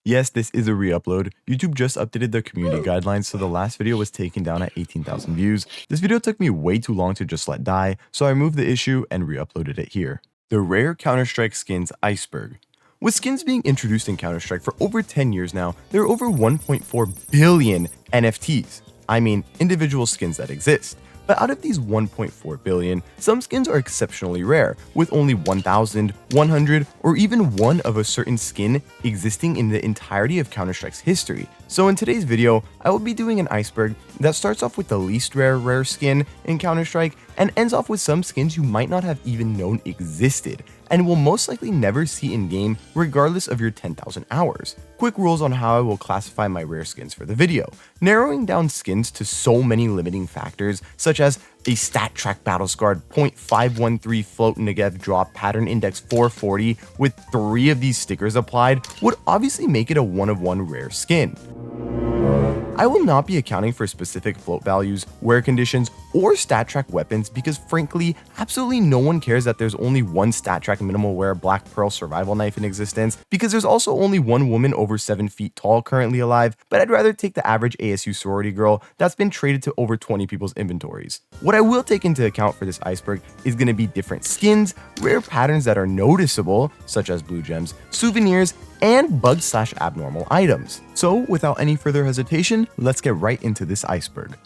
Yes, this is a re-upload. YouTube just updated their community guidelines, so the last video was taken down at 18,000 views. This video took me way too long to just let die, so I removed the issue and re-uploaded it here. The rare Counter-Strike skins Iceberg. With skins being introduced in Counter-Strike for over 10 years now, there are over 1.4 billion NFTs. I mean, individual skins that exist. But out of these 1.4 billion, some skins are exceptionally rare, with only 1,000, 100, or even one of a certain skin existing in the entirety of Counter-Strike's history. So in today's video, I will be doing an iceberg that starts off with the least rare skin in Counter-Strike and ends off with some skins you might not have even known existed, and will most likely never see in-game regardless of your 10,000 hours. Quick rules on how I will classify my rare skins for the video. Narrowing down skins to so many limiting factors, such as a stat track battle-scarred .513 float Negev drop pattern index 440 with 3 of these stickers applied, would obviously make it a one-of-one rare skin. I will not be accounting for specific float values, wear conditions, or stat track weapons because frankly, absolutely no one cares that there's only one stat track minimal wear Black Pearl survival knife in existence, because there's also only one woman over 7 feet tall currently alive, but I'd rather take the average ASU sorority girl that's been traded to over 20 people's inventories. What I will take into account for this iceberg is going to be different skins, rare patterns that are noticeable, such as blue gems, souvenirs, and bug/abnormal items. So without any further hesitation, let's get right into this iceberg.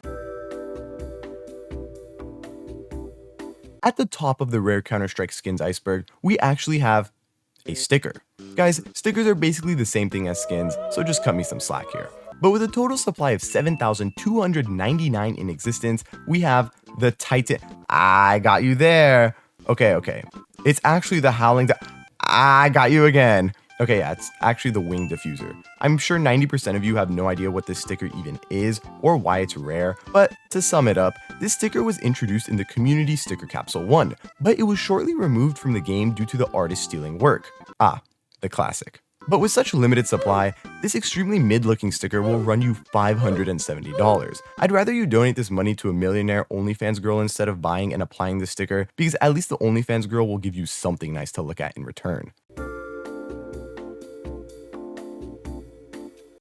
At the top of the rare Counter-Strike skins iceberg, we actually have a sticker. Guys, stickers are basically the same thing as skins, so just cut me some slack here. But with a total supply of 7,299 in existence, we have the Titan. I got you there. Okay. It's actually the Howling. I got you again. Okay, yeah, it's actually the Wing Diffuser. I'm sure 90% of you have no idea what this sticker even is or why it's rare, but to sum it up, this sticker was introduced in the Community Sticker Capsule 1, but it was shortly removed from the game due to the artist stealing work. The classic. But with such limited supply, this extremely mid-looking sticker will run you $570. I'd rather you donate this money to a millionaire OnlyFans girl instead of buying and applying this sticker, because at least the OnlyFans girl will give you something nice to look at in return.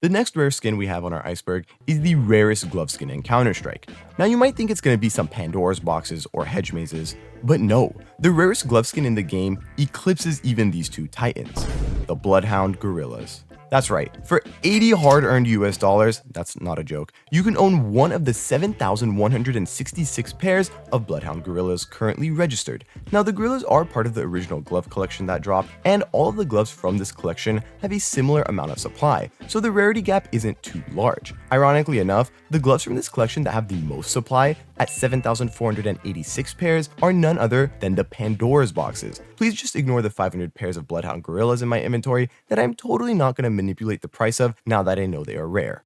The next rare skin we have on our iceberg is the rarest glove skin in Counter-Strike. Now you might think it's going to be some Pandora's boxes or hedge mazes, but no, the rarest glove skin in the game eclipses even these two titans, the Bloodhound Gorillas. That's right, for 80 hard-earned US dollars, that's not a joke, you can own one of the 7,166 pairs of Bloodhound Gorillas currently registered. Now the Gorillas are part of the original glove collection that dropped, and all of the gloves from this collection have a similar amount of supply, so the rarity gap isn't too large. Ironically enough, the gloves from this collection that have the most supply, at 7,486 pairs, are none other than the Pandora's boxes. Please just ignore the 500 pairs of Bloodhound Gorillas in my inventory that I'm totally not going to manipulate the price of now that I know they are rare.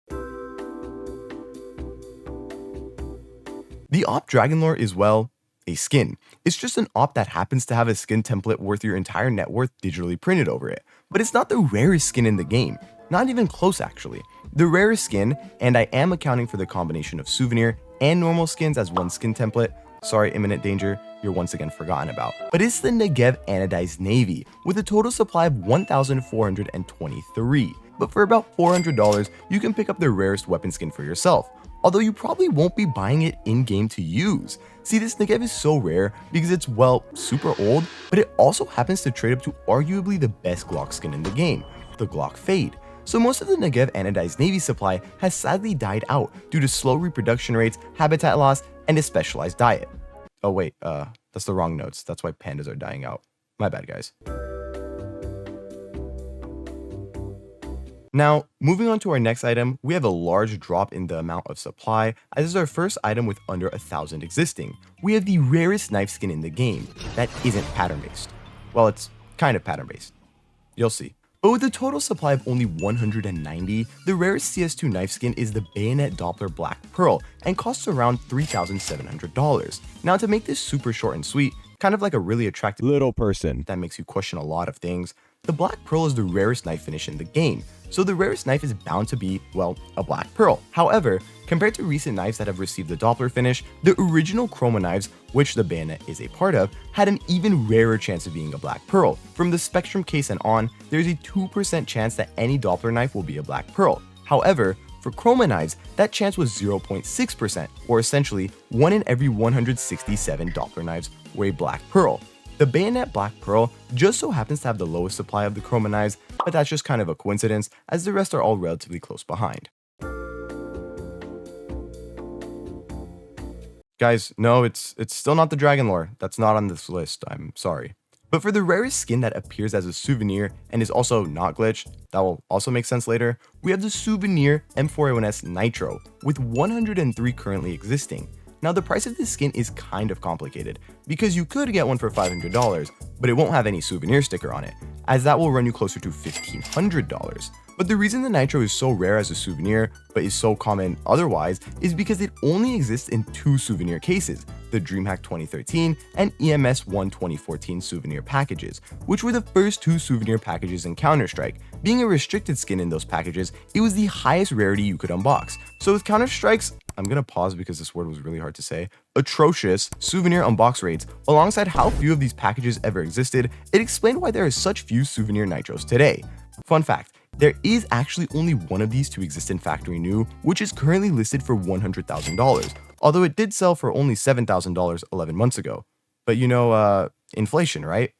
The Op Dragonlore is, well, a skin. It's just an op that happens to have a skin template worth your entire net worth digitally printed over it. But it's not the rarest skin in the game. Not even close actually. The rarest skin, and I am accounting for the combination of Souvenir and normal skins as one skin template, sorry imminent danger, you're once again forgotten about. But it's the Negev Anodized Navy, with a total supply of 1,423. But for about $400, you can pick up the rarest weapon skin for yourself, although you probably won't be buying it in-game to use. See, this Negev is so rare because it's, well, super old, but it also happens to trade up to arguably the best Glock skin in the game, the Glock Fade. So most of the Negev Anodized Navy supply has sadly died out due to slow reproduction rates, habitat loss, and a specialized diet. Oh wait, that's the wrong notes. That's why pandas are dying out. My bad, guys. Now, moving on to our next item, we have a large drop in the amount of supply, as this is our first item with under 1,000 existing. We have the rarest knife skin in the game that isn't pattern-based. Well, it's kind of pattern-based. You'll see. But with a total supply of only 190, the rarest CS2 knife skin is the Bayonet Doppler Black Pearl and costs around $3,700. Now to make this super short and sweet, kind of like a really attractive little person that makes you question a lot of things, the Black Pearl is the rarest knife finish in the game, so the rarest knife is bound to be, well, a Black Pearl. However, compared to recent knives that have received the Doppler finish, the original Chroma knives, which the bayonet is a part of, had an even rarer chance of being a Black Pearl. From the Spectrum case and on, there's a 2% chance that any Doppler knife will be a Black Pearl. However, for Chroma knives, that chance was 0.6%, or essentially 1 in every 167 Doppler knives were a Black Pearl. The bayonet Black Pearl just so happens to have the lowest supply of the Chroma knives, but that's just kind of a coincidence, as the rest are all relatively close behind. Guys, no, it's still not the Dragon Lore. That's not on this list, I'm sorry. But for the rarest skin that appears as a souvenir and is also not glitched, that will also make sense later, we have the Souvenir M4A1S Nitro, with 103 currently existing. Now the price of this skin is kind of complicated, because you could get one for $500, but it won't have any souvenir sticker on it, as that will run you closer to $1,500. But the reason the Nitro is so rare as a souvenir, but is so common otherwise, is because it only exists in 2 souvenir cases, the DreamHack 2013 and EMS1 2014 souvenir packages, which were the first 2 souvenir packages in Counter-Strike. Being a restricted skin in those packages, it was the highest rarity you could unbox. So with Counter-Strike's, I'm gonna pause because this word was really hard to say, atrocious souvenir unbox rates, alongside how few of these packages ever existed, it explained why there are such few souvenir Nitros today. Fun fact, there is actually only one of these to exist in factory new, which is currently listed for $100,000, although it did sell for only $7,000 11 months ago. But you know, inflation, right?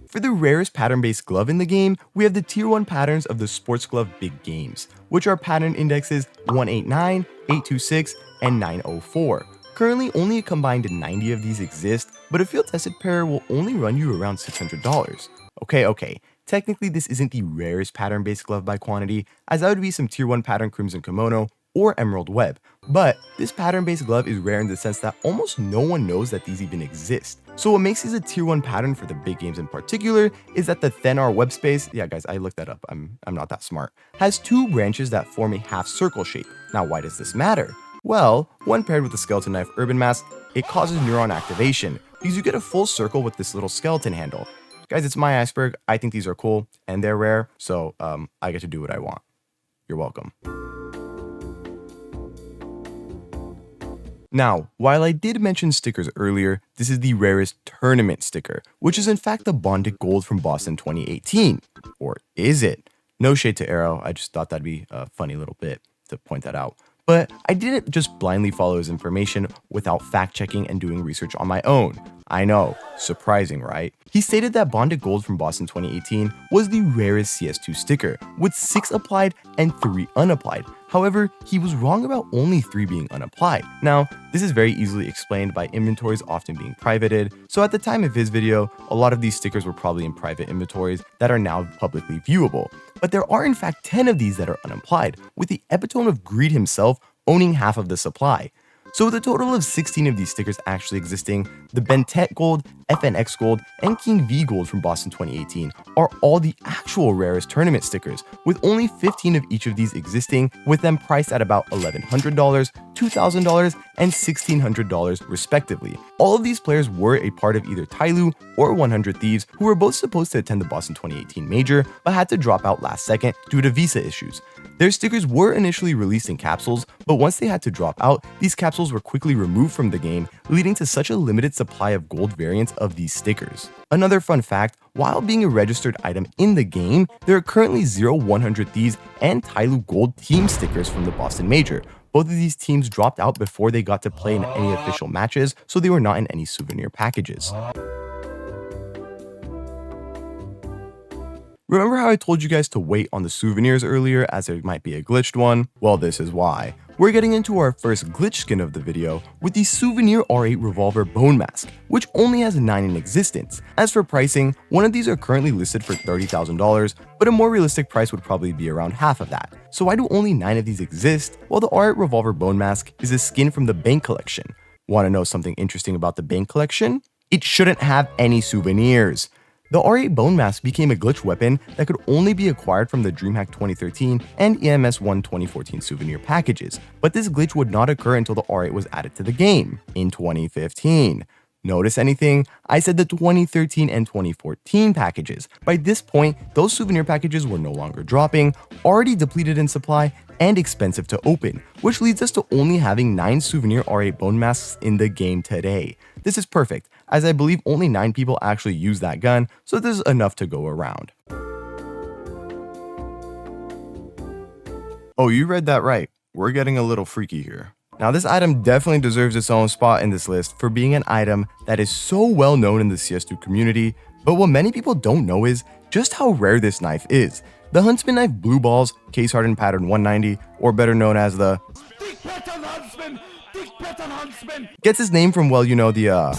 For the rarest pattern-based glove in the game, we have the Tier 1 patterns of the Sports Glove Big Games, which are pattern indexes 189, 826, and 904. Currently, only a combined 90 of these exist, but a field-tested pair will only run you around $600. Okay, technically this isn't the rarest pattern-based glove by quantity, as that would be some Tier 1 pattern Crimson Kimono or Emerald Web, but this pattern-based glove is rare in the sense that almost no one knows that these even exist. So what makes these a Tier 1 pattern for the big games in particular is that the Thenar web space, yeah guys, I looked that up, I'm not that smart, has 2 branches that form a half circle shape. Now why does this matter? Well, when paired with the Skeleton Knife Urban Mask, it causes neuron activation, because you get a full circle with this little skeleton handle. Guys, it's my Iceberg, I think these are cool, and they're rare, so I get to do what I want. You're welcome. Now, while I did mention stickers earlier, this is the rarest tournament sticker, which is in fact the Bonded Gold from Boston 2018. Or is it? No shade to Arrow, I just thought that'd be a funny little bit to point that out. But I didn't just blindly follow his information without fact-checking and doing research on my own. I know, surprising, right? He stated that Bonded Gold from Boston 2018 was the rarest CS2 sticker, with 6 applied and 3 unapplied. However, he was wrong about only 3 being unapplied. Now, this is very easily explained by inventories often being privated, so at the time of his video, a lot of these stickers were probably in private inventories that are now publicly viewable. But there are in fact 10 of these that are unapplied, with the epitome of Greed himself owning half of the supply. So with a total of 16 of these stickers actually existing, the Bentet Gold, FNX Gold, and King V Gold from Boston 2018 are all the actual rarest tournament stickers, with only 15 of each of these existing, with them priced at about $1,100, $2,000, and $1,600 respectively. All of these players were a part of either Tyloo or 100 Thieves, who were both supposed to attend the Boston 2018 Major, but had to drop out last second due to visa issues. Their stickers were initially released in capsules, but once they had to drop out, these capsules were quickly removed from the game, leading to such a limited supply of gold variants of these stickers. Another fun fact, while being a registered item in the game, there are currently 0 100 Thieves and Tyloo Gold team stickers from the Boston Major. Both of these teams dropped out before they got to play in any official matches, so they were not in any souvenir packages. Remember how I told you guys to wait on the souvenirs earlier as there might be a glitched one? Well, this is why. We're getting into our first glitch skin of the video with the Souvenir R8 Revolver Bone Mask, which only has 9 in existence. As for pricing, one of these are currently listed for $30,000, but a more realistic price would probably be around half of that. So why do only 9 of these exist? Well, the R8 Revolver Bone Mask is a skin from the Bank Collection. Want to know something interesting about the Bank Collection? It shouldn't have any souvenirs. The R8 Bone Mask became a glitch weapon that could only be acquired from the DreamHack 2013 and EMS1 2014 souvenir packages, but this glitch would not occur until the R8 was added to the game in 2015. Notice anything? I said the 2013 and 2014 packages. By this point, those souvenir packages were no longer dropping, already depleted in supply, and expensive to open, which leads us to only having 9 souvenir R8 bone masks in the game today. This is perfect, as I believe only 9 people actually use that gun, so there's enough to go around. Oh, you read that right. We're getting a little freaky here. Now, this item definitely deserves its own spot in this list for being an item that is so well known in the CS2 community, but what many people don't know is just how rare this knife is. The Huntsman knife Blue Balls, case hardened pattern 190, or better known as the gets its name from, well, you know, that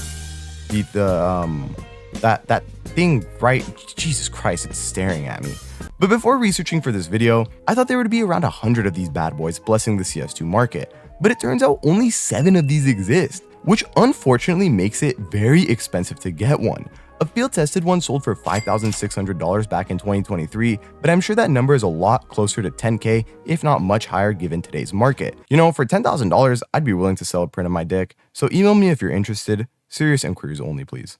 thing, right? Jesus Christ, it's staring at me. But before researching for this video, I thought there would be around 100 of these bad boys blessing the CS2 market, but it turns out only 7 of these exist, which unfortunately makes it very expensive to get one. A field-tested one sold for $5,600 back in 2023, but I'm sure that number is a lot closer to 10K, if not much higher given today's market. You know, for $10,000, I'd be willing to sell a print of my dick, so email me if you're interested. Serious inquiries only, please.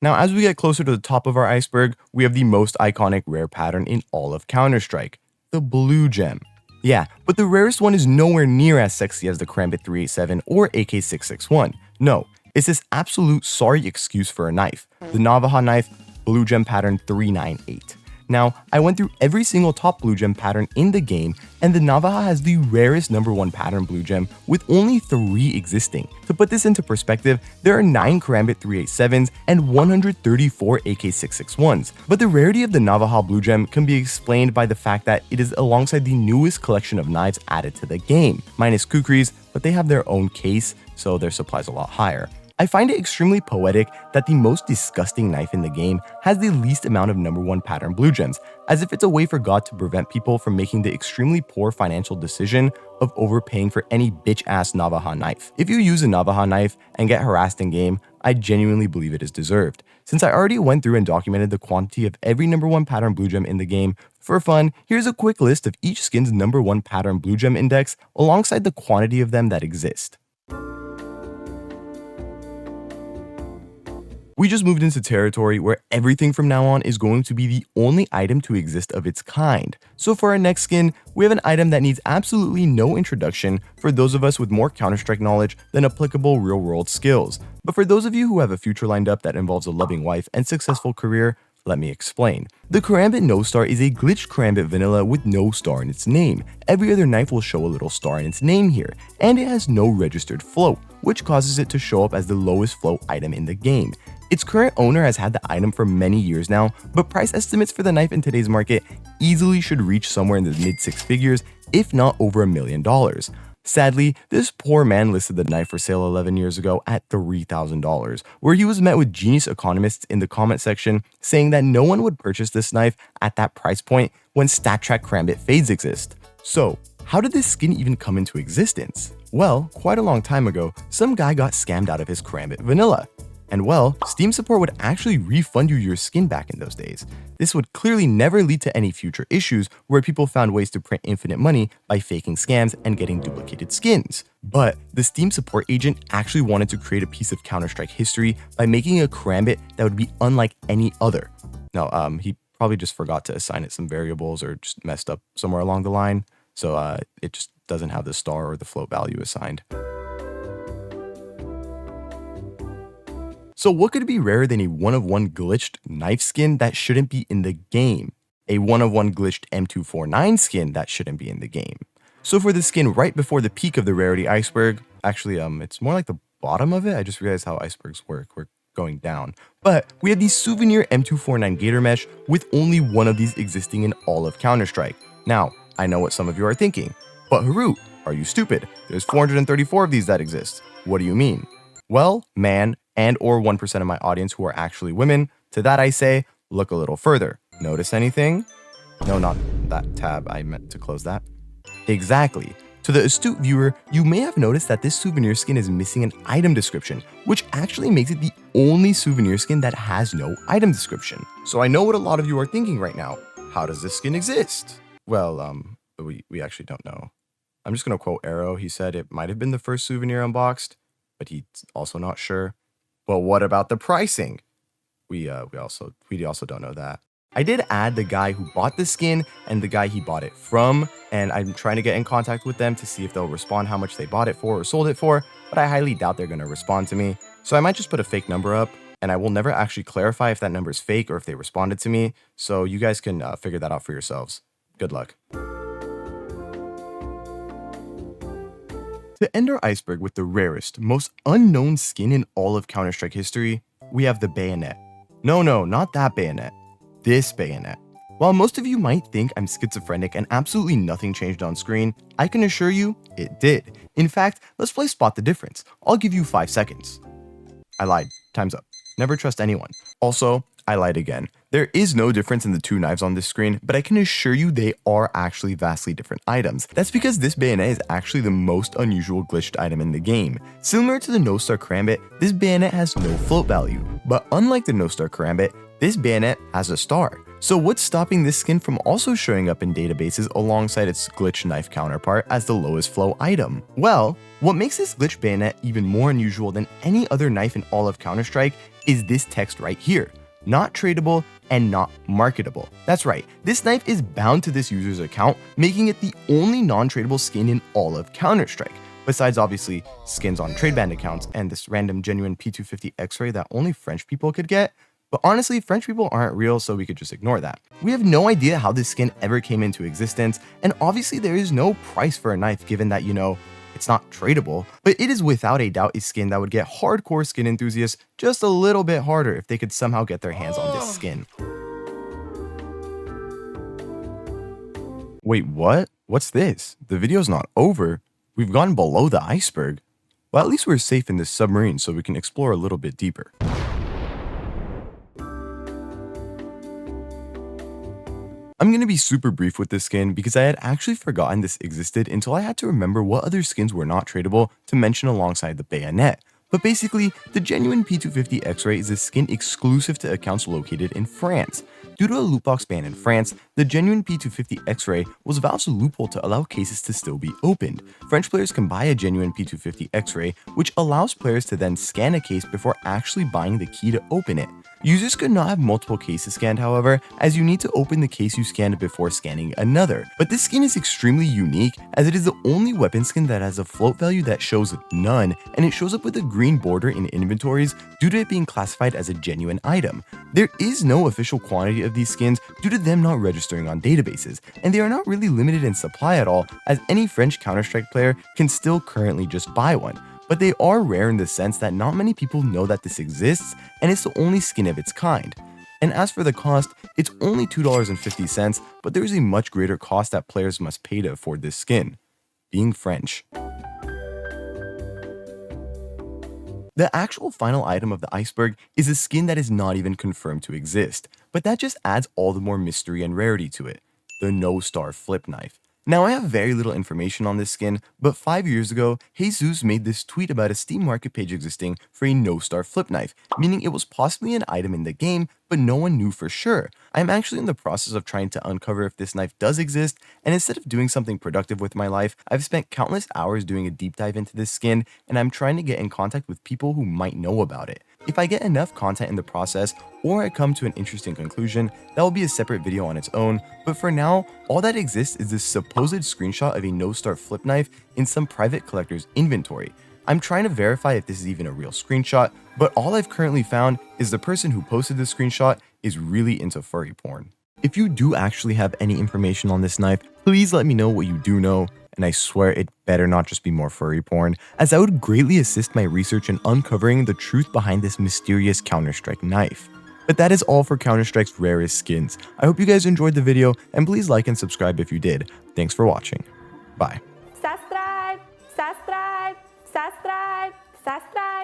Now, as we get closer to the top of our iceberg, we have the most iconic rare pattern in all of Counter-Strike, the blue gem. Yeah, but the rarest one is nowhere near as sexy as the Karambit 387 or AK661. No, it's this absolute sorry excuse for a knife, the Navaja knife blue gem pattern 398. Now, I went through every single top blue gem pattern in the game, and the Navaja has the rarest #1 pattern blue gem with only 3 existing. To put this into perspective, there are 9 Karambit 387s and 134 AK661s. But the rarity of the Navaja blue gem can be explained by the fact that it is alongside the newest collection of knives added to the game, minus kukris, but they have their own case, so their supply is a lot higher. I find it extremely poetic that the most disgusting knife in the game has the least amount of #1 pattern blue gems, as if it's a way for God to prevent people from making the extremely poor financial decision of overpaying for any bitch-ass Navaja knife. If you use a Navaja knife and get harassed in game, I genuinely believe it is deserved. Since I already went through and documented the quantity of every #1 pattern blue gem in the game, for fun, here's a quick list of each skin's #1 pattern blue gem index alongside the quantity of them that exist. We just moved into territory where everything from now on is going to be the only item to exist of its kind. So for our next skin, we have an item that needs absolutely no introduction for those of us with more Counter-Strike knowledge than applicable real-world skills. But for those of you who have a future lined up that involves a loving wife and successful career, let me explain. The Karambit No Star is a glitched Karambit vanilla with no star in its name. Every other knife will show a little star in its name here, and it has no registered float, which causes it to show up as the lowest float item in the game. Its current owner has had the item for many years now, but price estimates for the knife in today's market easily should reach somewhere in the mid-6 figures, if not over $1 million. Sadly, this poor man listed the knife for sale 11 years ago at $3,000, where he was met with genius economists in the comment section saying that no one would purchase this knife at that price point when StatTrack Karambit fades exist. So, how did this skin even come into existence? Well, quite a long time ago, some guy got scammed out of his Karambit vanilla. And well, Steam support would actually refund you your skin back in those days. This would clearly never lead to any future issues where people found ways to print infinite money by faking scams and getting duplicated skins. But the Steam support agent actually wanted to create a piece of Counter-Strike history by making a Karambit that would be unlike any other. Now, he probably just forgot to assign it some variables or just messed up somewhere along the line, so it just doesn't have the star or the float value assigned. So what could be rarer than a 1-of-1 glitched knife skin that shouldn't be in the game? A 1-of-1 glitched M249 skin that shouldn't be in the game. So for the skin right before the peak of the rarity iceberg, actually it's more like the bottom of it. I just realized how icebergs work. We're going down. But we have the Souvenir M249 Gator Mesh with only one of these existing in all of Counter-Strike. Now, I know what some of you are thinking, but Haru, are you stupid? There's 434 of these that exist. What do you mean? Well, man, and or 1% of my audience who are actually women, to that I say, look a little further. Notice anything? No, not that tab, I meant to close that. Exactly. To the astute viewer, you may have noticed that this souvenir skin is missing an item description, which actually makes it the only souvenir skin that has no item description. So I know what a lot of you are thinking right now. How does this skin exist? Well, we actually don't know. I'm just going to quote Arrow. He said it might have been the first Souvenir unboxed, but he's also not sure. But what about the pricing? We also don't know that. I did add the guy who bought the skin and the guy he bought it from, and I'm trying to get in contact with them to see if they'll respond how much they bought it for or sold it for, but I highly doubt they're going to respond to me. So I might just put a fake number up, and I will never actually clarify if that number is fake or if they responded to me, so you guys can figure that out for yourselves. Good luck. To end our iceberg with the rarest, most unknown skin in all of Counter-Strike history, we have the bayonet. No, not that bayonet. This bayonet. While most of you might think I'm schizophrenic and absolutely nothing changed on screen, I can assure you it did. In fact, let's play Spot the Difference. I'll give you 5 seconds. I lied. Time's up. Never trust anyone. Also, I lied again. There is no difference in the two knives on this screen, but I can assure you they are actually vastly different items. That's because this bayonet is actually the most unusual glitched item in the game. Similar to the no-star karambit, this bayonet has no float value, but unlike the no-star karambit, this bayonet has a star. So what's stopping this skin from also showing up in databases alongside its glitch knife counterpart as the lowest flow item? Well, what makes this glitch bayonet even more unusual than any other knife in all of Counter-Strike is this text right here. Not tradable and not marketable. That's right, this knife is bound to this user's account, making it the only non-tradable skin in all of Counter-Strike. Besides obviously skins on trade band accounts and this random genuine P250 X-ray that only French people could get. But honestly, French people aren't real, so we could just ignore that. We have no idea how this skin ever came into existence, and obviously there is no price for a knife given that, it's not tradable, but it is without a doubt a skin that would get hardcore skin enthusiasts just a little bit harder if they could somehow get their hands on this skin. Wait, what? What's this? The video's not over. We've gone below the iceberg. Well, at least we're safe in this submarine so we can explore a little bit deeper. I'm going to be super brief with this skin because I had actually forgotten this existed until I had to remember what other skins were not tradable to mention alongside the bayonet. But basically, the genuine P250 X-Ray is a skin exclusive to accounts located in France. Due to a loot box ban in France, the genuine P250 X-Ray was Valve's loophole to allow cases to still be opened. French players can buy a genuine P250 X-Ray, which allows players to then scan a case before actually buying the key to open it. Users could not have multiple cases scanned, however, as you need to open the case you scanned before scanning another. But this skin is extremely unique as it is the only weapon skin that has a float value that shows none, and it shows up with a green border in inventories due to it being classified as a genuine item. There is no official quantity of these skins due to them not registering on databases, and they are not really limited in supply at all, as any French Counter-Strike player can still currently just buy one. But they are rare in the sense that not many people know that this exists, and it's the only skin of its kind. And as for the cost, it's only $2.50, but there is a much greater cost that players must pay to afford this skin: being French. The actual final item of the iceberg is a skin that is not even confirmed to exist, but that just adds all the more mystery and rarity to it: the no-star flip knife. Now, I have very little information on this skin, but 5 years ago, Jesus made this tweet about a Steam market page existing for a no-star flip knife, meaning it was possibly an item in the game, but no one knew for sure. I'm actually in the process of trying to uncover if this knife does exist, and instead of doing something productive with my life, I've spent countless hours doing a deep dive into this skin, and I'm trying to get in contact with people who might know about it. If I get enough content in the process, or I come to an interesting conclusion, that will be a separate video on its own, but for now, all that exists is this supposed screenshot of a no-star flip knife in some private collector's inventory. I'm trying to verify if this is even a real screenshot, but all I've currently found is the person who posted the screenshot is really into furry porn. If you do actually have any information on this knife, please let me know what you do know, and I swear it better not just be more furry porn, as that would greatly assist my research in uncovering the truth behind this mysterious Counter-Strike knife. But that is all for Counter-Strike's rarest skins. I hope you guys enjoyed the video, and please like and subscribe if you did. Thanks for watching. Bye. Subscribe, subscribe, subscribe, subscribe.